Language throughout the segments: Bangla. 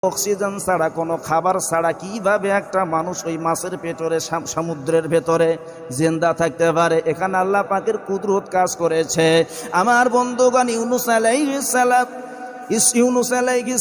অক্সিজেন ছাড়া, কোনো খাবার ছাড়া কিভাবে একটা মানুষ ওই মাছের পেটরে সমুদ্রের ভেতরে জিন্দা থাকতে পারে? এখানে আল্লাহ পাকের কুদরত কাজ করেছে। আমার বন্ধুগণ, ইউনূস আলাইহিস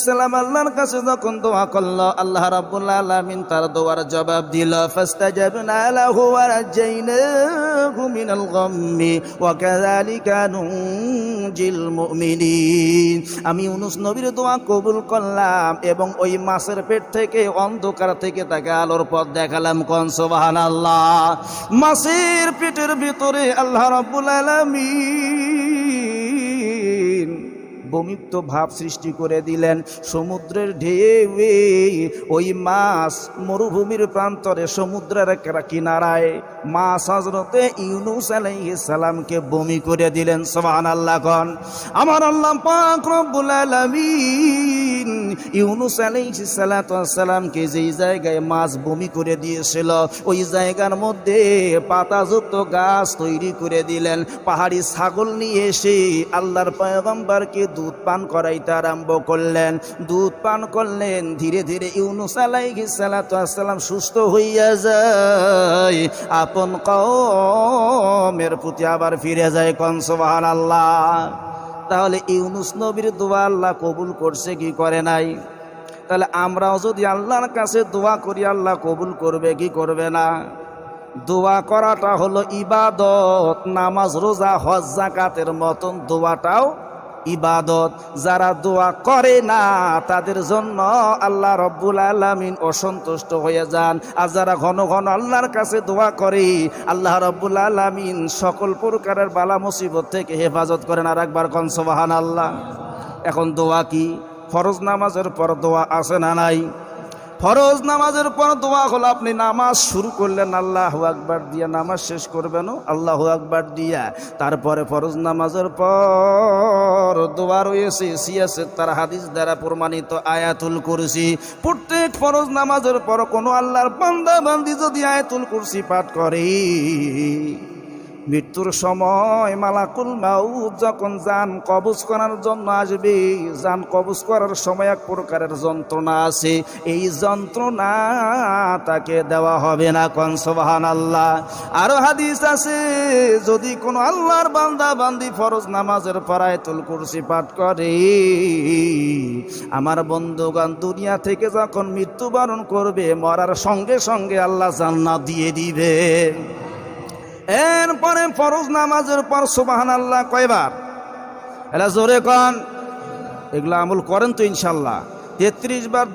সালাম আল্লাহর কাছে যখন দোয়া করল, আল্লাহ রাব্বুল আলামিন তার দোয়ার জবাব দিল। ফাস্তাজাবনা লাহু ওয়া নাজাইনাহু মিনাল গাম্মি ওয়া কাযালিকা নুনজিল মুমিনিন। আমি ইউনূস নবীর দোয়া কবুল করলাম এবং ওই মাছের পেট থেকে, অন্ধকার থেকে তাকে আলোর পথ দেখালাম। কোন সুবহানাল্লাহ। মাছের পেটের ভিতরে আল্লাহ রাব্বুল আলামিন বমিত্ব ভাব সৃষ্টি করে দিলেন। সমুদ্রের ঢেউয়ে ওই মাছ মরুভূমির প্রান্তরে, সমুদ্রের কিনারায় মাছ হযরতে ইউনূস আলাইহিস সালামকে বমি করে দিলেন। সুবহানাল্লাহ। কোন আমার আল্লাহ পাক রব্বুল আলামিন ইউনূস আলাইহিস সালামকে যেই জায়গায় মাছ বমি করে দিয়েছিল, ওই জায়গার মধ্যে পাতাযুক্ত গাছ তৈরি করে দিলেন। পাহাড়ি ছাগল নিয়ে এসে আল্লাহর পয়গম্বরকে দুধ পান করাইতে আরম্ভ করলেন। দুধ পান করলেন। ধীরে ধীরে ইউনূস আলাইহিস সালাম সুস্থ হইয়া যায়, আপন কওমের প্রতি আবার ফিরে যায়। কোন সুবহানাল্লাহ। তাহলে ইউনূস নবীর দোয়া আল্লাহ কবুল করছে কি করে নাই? তাহলে আমরাও যদি আল্লাহর কাছে দোয়া করি, আল্লাহ কবুল করবে কি করবে না? দোয়া করাটা হলো ইবাদত। নামাজ, রোজা, হজ, যাকাতের মতন দোয়াটাও ইবাদত। যারা দোয়া করে না তাদের জন্য আল্লাহ রব্বুল আলামিন অসন্তুষ্ট হয়ে যান। আর যারা ঘন ঘন আল্লাহর কাছে দোয়া করে, আল্লাহ রব্বুল আলামিন সকল প্রকারের বালা মুসিবত থেকে হেফাজত করেন। আর একবার কোন সুবহানাল্লাহ। এখন দোয়া কি? ফরজ নামাজের পর দোয়া আছে না নাই? ফরজ নামাজের পর দোয়া হলো, আপনি নামাজ শুরু করলেন আল্লাহু আকবার দিয়া, নামাজ শেষ করবেন আল্লাহু আকবার দিয়া। তারপরে ফরজ নামাজের পর দোয়া রয়েছে তার হাদিস দ্বারা প্রমাণিত আয়াতুল কুরসি। প্রত্যেক ফরজ নামাজের পর কোনো আল্লাহর বান্দা বান্দি যদি আয়াতুল কুরসি পাঠ করে, মৃত্যুর সময় মালাকুল মাউত যখন জান কবজ করার জন্য আসবে, জান কবজ করার সময় এক প্রকারের যন্ত্রণা আছে, এই যন্ত্রণা তাকে দেওয়া হবে না। কোন সুবহানাল্লাহ। আরো হাদিস আছে, যদি কোনো আল্লাহর বান্দা বান্দি ফরজ নামাজের পর আয়াতুল কুরসি পাঠ করে, আমার বন্ধুগণ দুনিয়া থেকে যখন মৃত্যুবরণ করবে, মরার সঙ্গে সঙ্গে আল্লাহ জান্নাত দিয়ে দিবে। এরপরে ফরজ নামাজের পর সুবহানাল্লাহ কয়বার? এলা জোরে কোন। এগুলা আমল করেন তো ইনশাল্লাহ? 33 বার।